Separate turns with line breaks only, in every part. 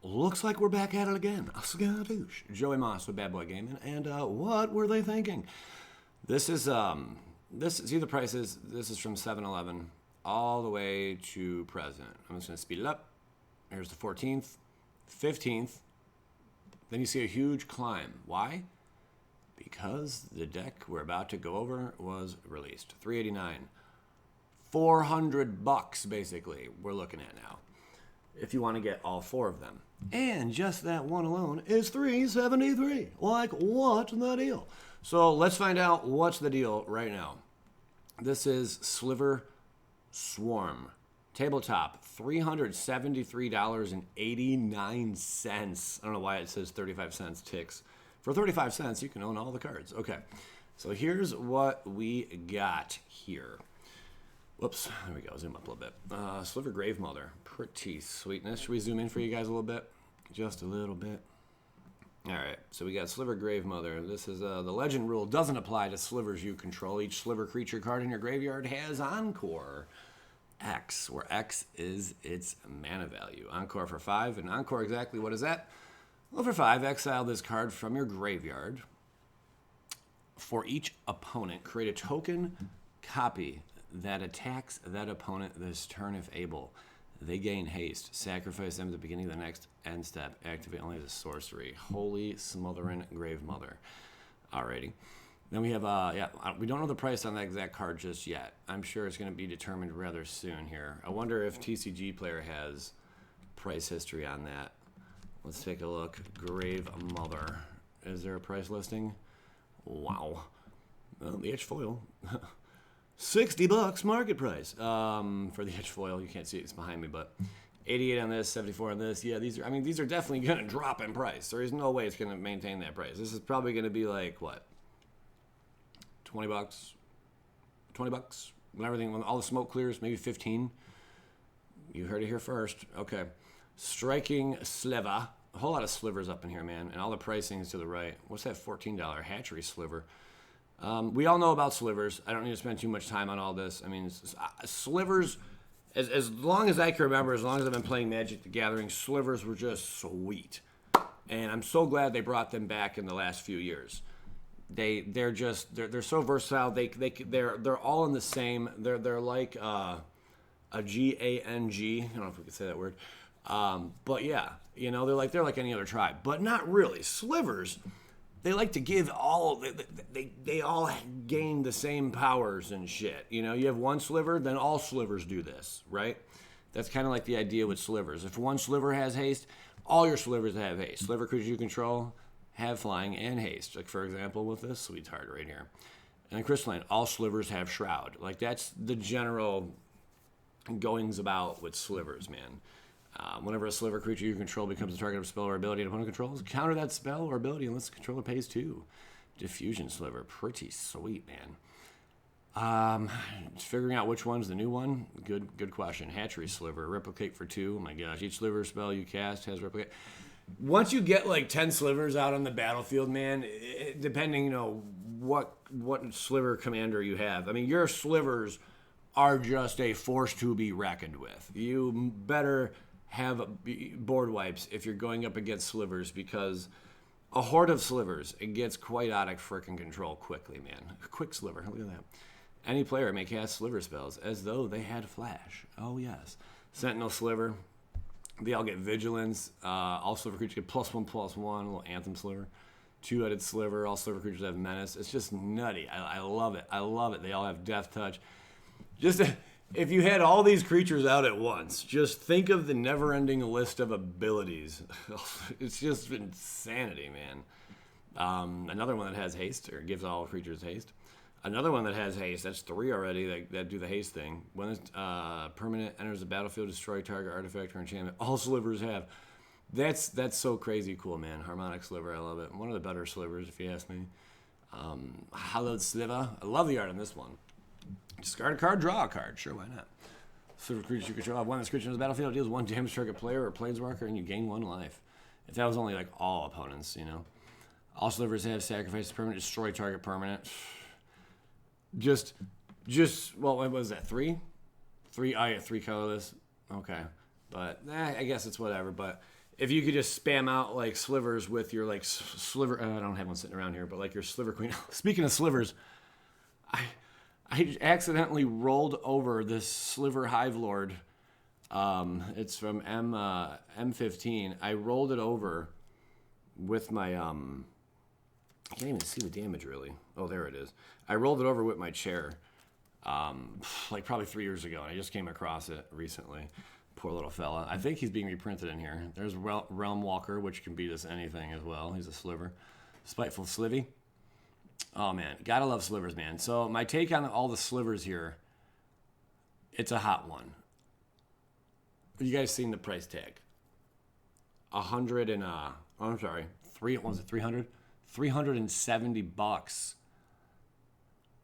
looks like we're back at it again. Skadoosh. Joey Moss with Bad Boy Gaming, and what were they thinking? This is see the prices. This is from 7-Eleven all the way to present. I'm just gonna speed it up. Here's the 14th, 15th. Then you see a huge climb. Why? Because the deck we're about to go over was released. $389, $400 basically. We're looking at now. If you want to get all 4 of them. And just that one alone is $373. Like, what's the deal? So let's find out what's the deal right now. This is Sliver Swarm. Tabletop, $373.89. I don't know why it says 35 cents ticks. For 35 cents, you can own all the cards. Okay, so here's what we got here. Whoops, there we go, zoom up a little bit. Sliver Gravemother, pretty sweetness. Should we zoom in for you guys a little bit? Just a little bit. All right, so we got Sliver Gravemother. This is the legend rule doesn't apply to slivers you control. Each sliver creature card in your graveyard has Encore X, where X is its mana value. Encore for 5, and Encore exactly what is that? Well, for 5, exile this card from your graveyard. For each opponent, create a token copy that attacks that opponent this turn if able. They gain haste. Sacrifice them at the beginning of the next end step. Activate only as a sorcery. Holy Smothering Gravemother. Alrighty. Then we have, we don't know the price on that exact card just yet. I'm sure it's going to be determined rather soon here. I wonder if TCG Player has price history on that. Let's take a look. Gravemother. Is there a price listing? Wow. Well, the Edge Foil. $60 market price for the Edge Foil. You can't see it, it's behind me, but 88 on this, 74 on this. Yeah, these are definitely going to drop in price. There is no way it's going to maintain that price. This is probably going to be like, what? $20? $20? When all the smoke clears, maybe 15. You heard it here first. Okay. Striking Sliver. A whole lot of slivers up in here, man. And all the pricing is to the right. What's that $14 hatchery sliver? We all know about slivers. I don't need to spend too much time on all this. I mean, slivers, as long as I can remember, as long as I've been playing Magic the Gathering, slivers were just sweet. And I'm so glad they brought them back in the last few years. They're so versatile. They're all in the same. They're like a GANG. I don't know if we could say that word. But yeah, you know, they're like any other tribe, but not really. Slivers, they like to give all, they all gain the same powers and shit. You know, you have one sliver, then all slivers do this, right? That's kind of like the idea with slivers. If one sliver has haste, all your slivers have haste. Sliver creatures you control have flying and haste. Like, for example, with this sweetheart right here. And in Crystalline, all slivers have shroud. Like, that's the general goings about with slivers, man. Whenever a sliver creature you control becomes the target of a spell or ability an opponent controls, counter that spell or ability unless the controller pays 2. Diffusion Sliver, pretty sweet, man. Figuring out which one's the new one, good question. Hatchery Sliver, replicate for 2. Oh my gosh, each sliver spell you cast has replicate. Once you get like 10 slivers out on the battlefield, man, depending, you know, what sliver commander you have. I mean, your slivers are just a force to be reckoned with. You better have board wipes if you're going up against slivers, because a horde of slivers, it gets quite out of frickin' control quickly, man. Quick sliver, look at that. Any player may cast sliver spells as though they had flash. Oh yes. Sentinel Sliver, they all get vigilance. All sliver creatures get +1/+1, a little anthem sliver. 2-headed sliver, all sliver creatures have menace. It's just nutty. I love it. I love it. They all have death touch. If you had all these creatures out at once, just think of the never-ending list of abilities. It's just insanity, man. Another one that has haste, or gives all creatures haste. Another one that has haste, that's 3 already that do the haste thing. When it's permanent enters the battlefield, destroy target artifact or enchantment. All slivers have. That's so crazy cool, man. Harmonic Sliver, I love it. One of the better slivers, if you ask me. Hallowed Sliver, I love the art on this one. Discard a card, draw a card. Sure, why not? Sliver creatures you control have one that's creature in the battlefield, deals 1 damage to target player or planeswalker, and you gain 1 life. If that was only like all opponents, you know. All slivers have sacrifice permanent, destroy target permanent. Just well, what was that? 3? 3. I get 3 colorless. Okay, but I guess it's whatever. But if you could just spam out like slivers with your like sliver. I don't have one sitting around here, but like your sliver queen. Speaking of slivers, I accidentally rolled over this Sliver Hive Lord. It's from M15. I rolled it over with my I can't even see the damage really. Oh, there it is. I rolled it over with my chair, like probably 3 years ago, and I just came across it recently. Poor little fella. I think he's being reprinted in here. There's Realm Walker, which can beat us anything as well. He's a sliver. Spiteful Slivy. Oh, man. Gotta love slivers, man. So my take on all the slivers here, it's a hot one. You guys seen the price tag? 100 and, I'm sorry, what was it, 300? 370 bucks.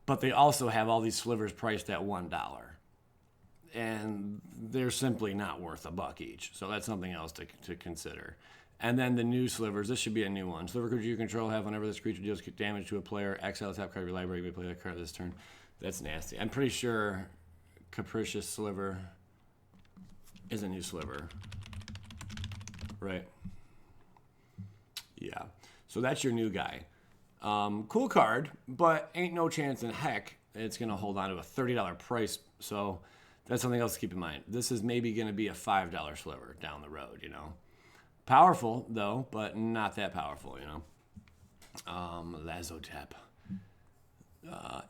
But they also have all these slivers priced at $1. And they're simply not worth $1 each. So that's something else to consider. And then the new slivers, this should be a new one. Sliver creature you control have whenever this creature deals damage to a player, exile the top card of your library, you may play that card this turn. That's nasty. I'm pretty sure Capricious Sliver is a new sliver. Right? Yeah. So that's your new guy. Cool card, but ain't no chance in heck it's going to hold on to a $30 price. So that's something else to keep in mind. This is maybe going to be a $5 sliver down the road, you know. Powerful, though, but not that powerful, you know. Lazotep.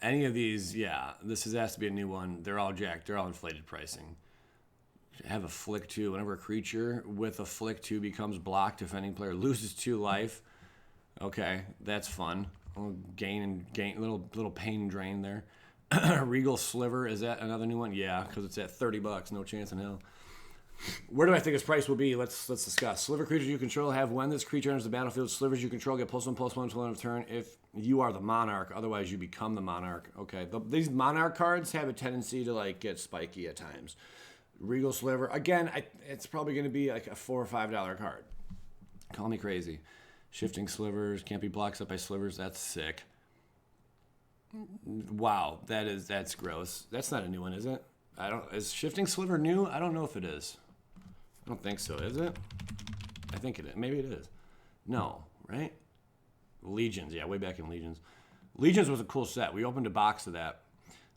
Any of these, yeah, this has to be a new one. They're all jacked. They're all inflated pricing. Have a flick 2. Whenever a creature with a flick 2 becomes blocked, defending player loses 2 life. Okay, that's fun. Gain, little pain drain there. Regal Sliver, is that another new one? Yeah, because it's at 30 bucks. No chance in hell. Where do I think its price will be? Let's discuss. Sliver creatures you control have when this creature enters the battlefield. Slivers you control get +1/+1 until end of turn if you are the monarch. Otherwise, you become the monarch. Okay, these monarch cards have a tendency to like get spiky at times. Regal Sliver again. It's probably going to be like a $4 or $5 card. Call me crazy. Shifting Slivers can't be blocked up by slivers. That's sick. Wow, that's gross. That's not a new one, is it? Is Shifting Sliver new? I don't know if it is. I don't think so, is it? I think it is. Maybe it is. No, right? Legions, yeah, way back in Legions. Legions was a cool set. We opened a box of that.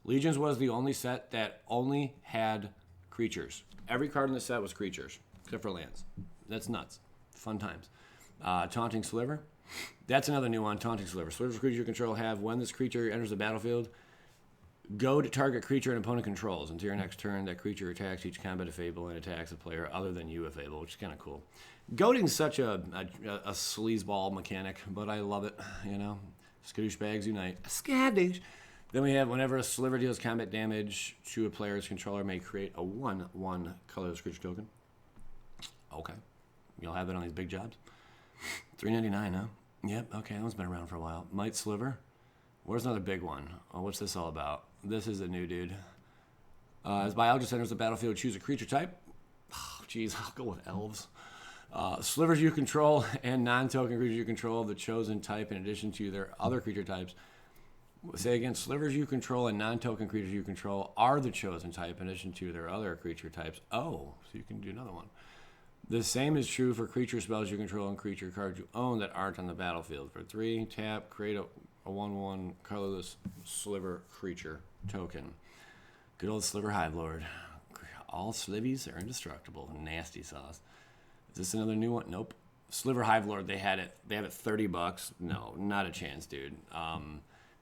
Legions was the only set that only had creatures. Every card in the set was creatures, except for lands. That's nuts. Fun times. Taunting Sliver. That's another new one, Taunting Sliver. Slivers creature you control have when this creature enters the battlefield, go to target creature an opponent controls. Until your next turn, that creature attacks each combat if able and attacks a player other than you if able, which is kind of cool. Goading's such a sleazeball mechanic, but I love it, you know. Skadoosh bags unite. Skadoosh. Then we have whenever a sliver deals combat damage to a player's controller may create a 1/1 colorless creature token. Okay. You'll have that on these big jobs. $3.99, huh? Yep, okay, that one's been around for a while. Might Sliver. Where's another big one? Oh, what's this all about? This is a new dude. As Biologist enters the battlefield, choose a creature type. Oh, geez, I'll go with elves. Slivers you control and non-token creatures you control of the chosen type in addition to their other creature types. Say again, slivers you control and non-token creatures you control are the chosen type in addition to their other creature types. Oh, so you can do another one. The same is true for creature spells you control and creature cards you own that aren't on the battlefield. For 3, tap, create a 1/1 colorless sliver creature token. Good old Sliver Hive Lord. All Slivies are indestructible. Nasty sauce. Is this another new one? Nope. Sliver Hive Lord, they have it 30 bucks. No, not a chance, dude.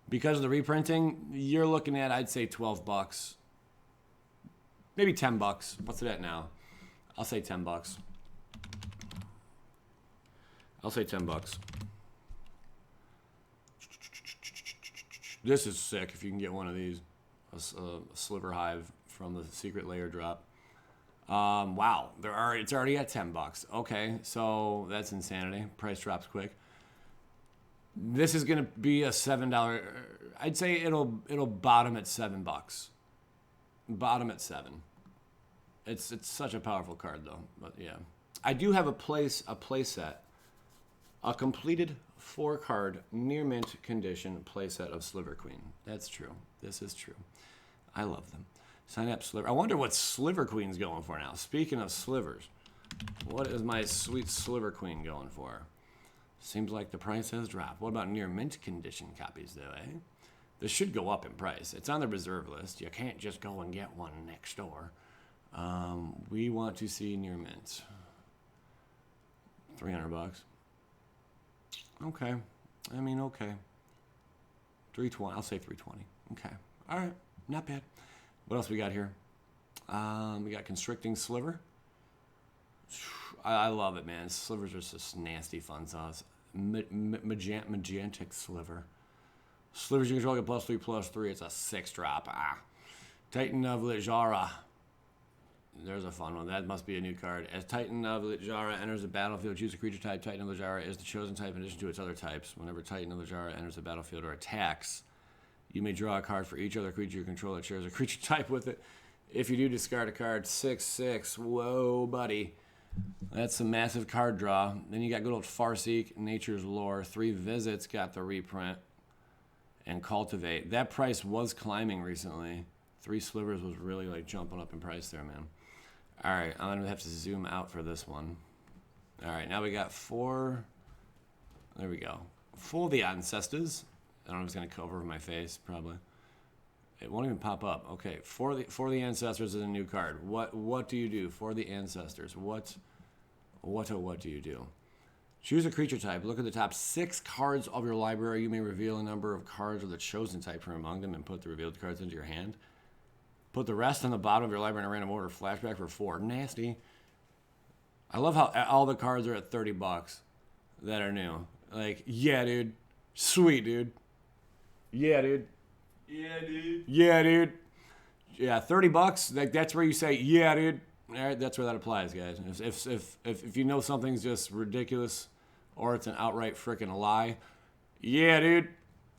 Because of the reprinting, you're looking at, I'd say 12 bucks. Maybe 10 bucks. What's it at now? I'll say 10 bucks. I'll say 10 bucks. This is sick if you can get one of these. A Sliver Hive from the Secret Lair drop. Wow, it's already at 10 bucks. Okay, so that's insanity. Price drops quick. This is gonna be a $7. I'd say it'll bottom at 7 bucks. Bottom at 7. It's such a powerful card though. But yeah, I do have a play set, a completed 4-card near mint condition playset of Sliver Queen. That's true. This is true. I love them. Sign up Sliver. I wonder what Sliver Queen's going for now. Speaking of slivers, What is my sweet Sliver Queen going for? Seems like the price has dropped. What about near mint condition copies, though, eh? This should go up in price. It's on the reserve list. You can't just go and get one next door. We want to see near mint. $300. Okay. I mean, okay. 320. I'll say 320. Okay. All right. Not bad. What else we got here? We got Constricting Sliver. I love it, man. Slivers are just nasty fun sauce. Magentic Sliver. Slivers you control get +3/+3. It's a 6-drop. Titan of Littjara. There's a fun one. That must be a new card. As Titan of Littjara enters the battlefield, choose a creature type. Titan of Littjara is the chosen type in addition to its other types. Whenever Titan of Littjara enters the battlefield or attacks, you may draw a card for each other creature you control that shares a creature type with it. If you do, discard a card. 6/6. Whoa, buddy. That's a massive card draw. Then you got good old Farseek, Nature's Lore. 3 visits, got the reprint. And Cultivate. That price was climbing recently. 3 Slivers was really like jumping up in price there, man. All right, I'm going to have to zoom out for this one. All right, now we got 4. There we go. For the Ancestors. I don't know if it's going to cover my face, probably. It won't even pop up. Okay, for the Ancestors is a new card. What do you do for the Ancestors? What do you do? Choose a creature type. Look at the top 6 cards of your library. You may reveal a number of cards of the chosen type from among them and put the revealed cards into your hand. Put the rest on the bottom of your library in a random order. Flashback for 4. Nasty. I love how all the cards are at $30 that are new. Like, yeah, dude. Sweet, dude. Yeah, dude.
Yeah, dude.
Yeah, dude. Yeah, $30. Like, that's where you say, yeah, dude. All right, that's where that applies, guys. If you know something's just ridiculous or it's an outright freaking lie, yeah, dude.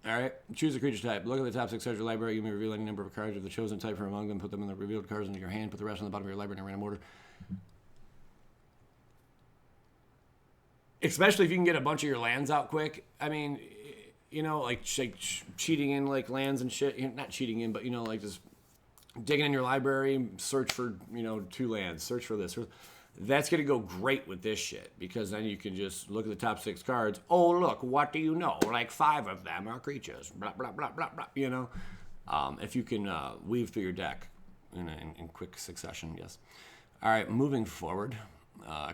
All right, choose a creature type. Look at the top 6 cards of your library. You may reveal any number of cards of the chosen type from among them. Put them in the revealed cards into your hand. Put the rest on the bottom of your library in a random order. Especially if you can get a bunch of your lands out quick. I mean, you know, like cheating in like lands and shit. Not cheating in, but you know, like just digging in your library, search for 2 lands. Search for this. That's going to go great with this shit because then you can just look at the top 6 cards. Oh, look, what do you know? Like 5 of them are creatures. Blah, blah, blah, blah, blah, you know? If you can weave through your deck in quick succession, yes. All right, moving forward.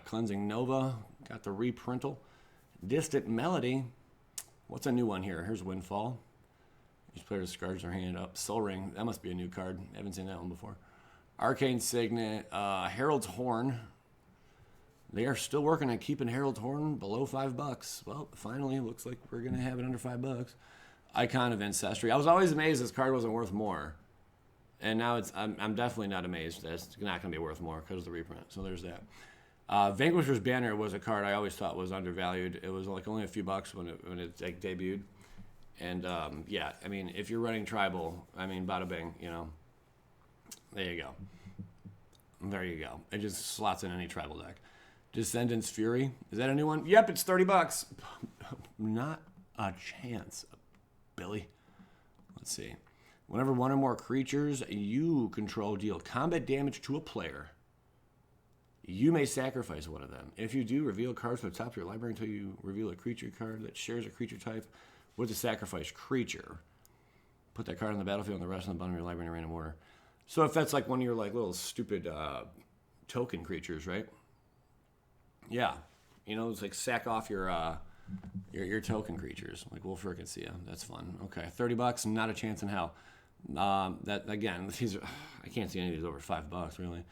Cleansing Nova. Got the reprintal. Distant Melody. What's a new one here? Here's Windfall. Each player discards their hand up. Soul Ring. That must be a new card. I haven't seen that one before. Arcane Signet. Herald's Horn. They are still working on keeping Herald's Horn below $5. Well, finally, looks like we're going to have it under $5. Icon of Ancestry. I was always amazed this card wasn't worth more. And now I'm definitely not amazed that it's not going to be worth more because of the reprint. So there's that. Vanquisher's Banner was a card I always thought was undervalued. It was like only a few bucks when it like debuted. And yeah, I mean, if you're running tribal, I mean, bada bing, there you go. There you go. It just slots in any tribal deck. Descendants Fury. Is that a new one? Yep, it's $30. Not a chance, Billy. Let's see. Whenever one or more creatures you control deal combat damage to a player, you may sacrifice one of them. If you do, reveal cards from the top of your library until you reveal a creature card that shares a creature type with a sacrificed creature. Put that card on the battlefield and the rest on the bottom of your library in a random order. So if that's like one of your like little stupid token creatures, right? Yeah, it's like sack off your token creatures. Like we'll frickin' see ya. That's fun. Okay, $30, not a chance in hell. That again, these are, I can't see any of these over $5 really.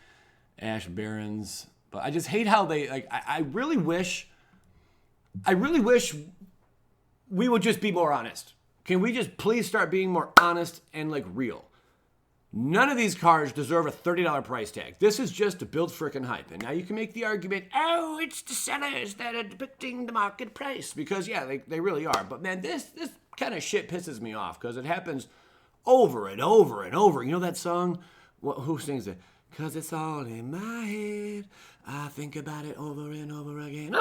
Ash Barons, but I just hate how they like. I really wish we would just be more honest. Can we just please start being more honest and like real? None of these cards deserve a $30 price tag. This is just to build frickin' hype. And now you can make the argument, oh, it's the sellers that are depicting the market price. Because, yeah, they really are. But, man, this kind of shit pisses me off because it happens over and over and over. You know that song? Who sings it? Because it's all in my head. I think about it over and over again.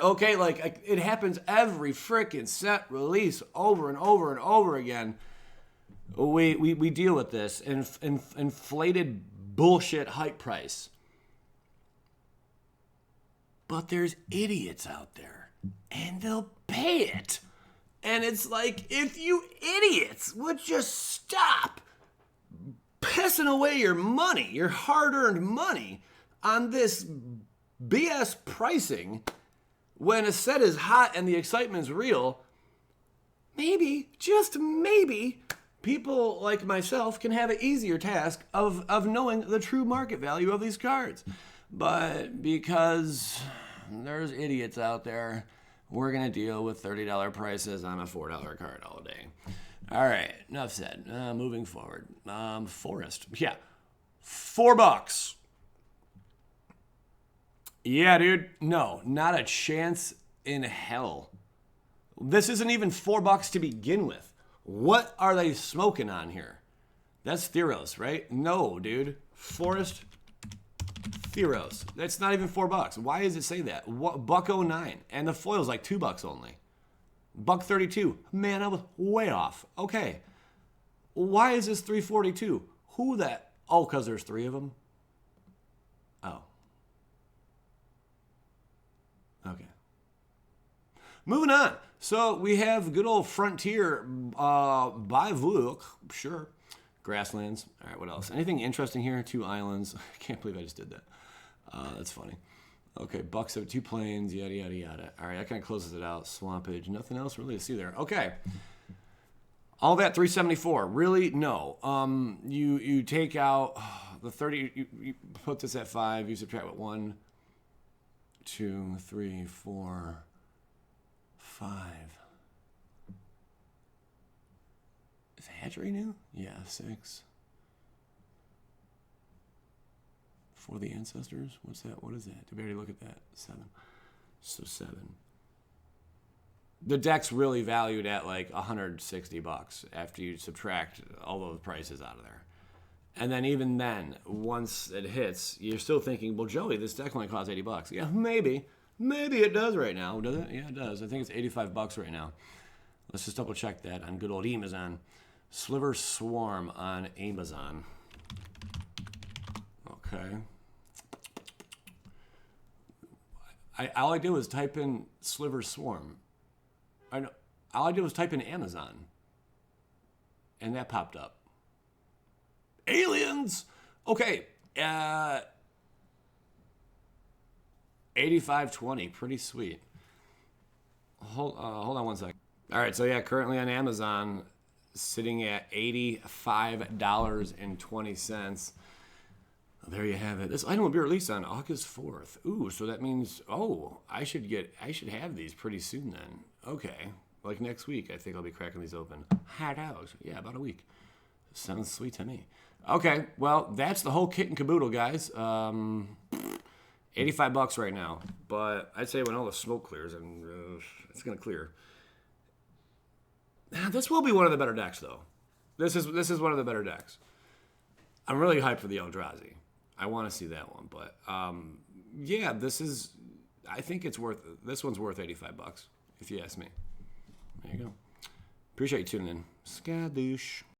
Okay, like it happens every frickin' set release over and over and over again. We deal with this inflated bullshit hype price. But there's idiots out there, and they'll pay it. And it's like, if you idiots would just stop pissing away your money, your hard-earned money, on this BS pricing, when a set is hot and the excitement's real, maybe, just maybe, people like myself can have an easier task of knowing the true market value of these cards. But because there's idiots out there, we're going to deal with $30 prices on a $4 card all day. All right, enough said. Moving forward. Forest. Yeah, $4. Yeah, dude. No, not a chance in hell. This isn't even $4 to begin with. What are they smoking on here? That's Theros, right? No, dude. Forest Theros. That's not even $4. Why does it say that? $1.09. And the foil's like $2 only. $1.32. Man, I was way off. Okay. Why is this $3.42? Who that? Oh, because there's 3 of them? Oh. Okay. Moving on. So we have good old Frontier by Vuk. Sure. Grasslands. All right, what else? Anything interesting here? 2 islands. I can't believe I just did that. That's funny. Okay, bucks of 2 plains, yada, yada, yada. All right, that kind of closes it out. Swampage. Nothing else really to see there. Okay. All that $3.74. Really? No. You take out the 30. You put this at 5. You subtract what? 1, 2, 3, 4, 5. Is hatchery new? Yeah, 6. For the ancestors? What's that? What is that? Did we already look at that? 7. So 7. The deck's really valued at like $160 after you subtract all those prices out of there. And then even then, once it hits, you're still thinking, well, Joey, this deck only costs $80. Yeah, maybe. Maybe it does right now. Does it? Yeah, it does. I think it's $85 right now. Let's just double check that on good old Amazon. Sliver Swarm on Amazon. Okay. All I did was type in Sliver Swarm. I know. All I did was type in Amazon. And that popped up. Aliens! Okay. 85.20. Pretty sweet. Hold on one second. All right, so yeah, currently on Amazon, sitting at $85.20. There you have it. This item will be released on August 4th. Ooh, so that means, I should have these pretty soon then. Okay. Like next week, I think I'll be cracking these open. Hot out. Yeah, about a week. Sounds sweet to me. Okay, well, that's the whole kit and caboodle, guys. $85 right now. But I'd say when all the smoke clears, and it's going to clear. This will be one of the better decks, though. This is one of the better decks. I'm really hyped for the Eldrazi. I want to see that one, but yeah, I think this one's worth $85 if you ask me. There you go. Appreciate you tuning in. Skadoosh.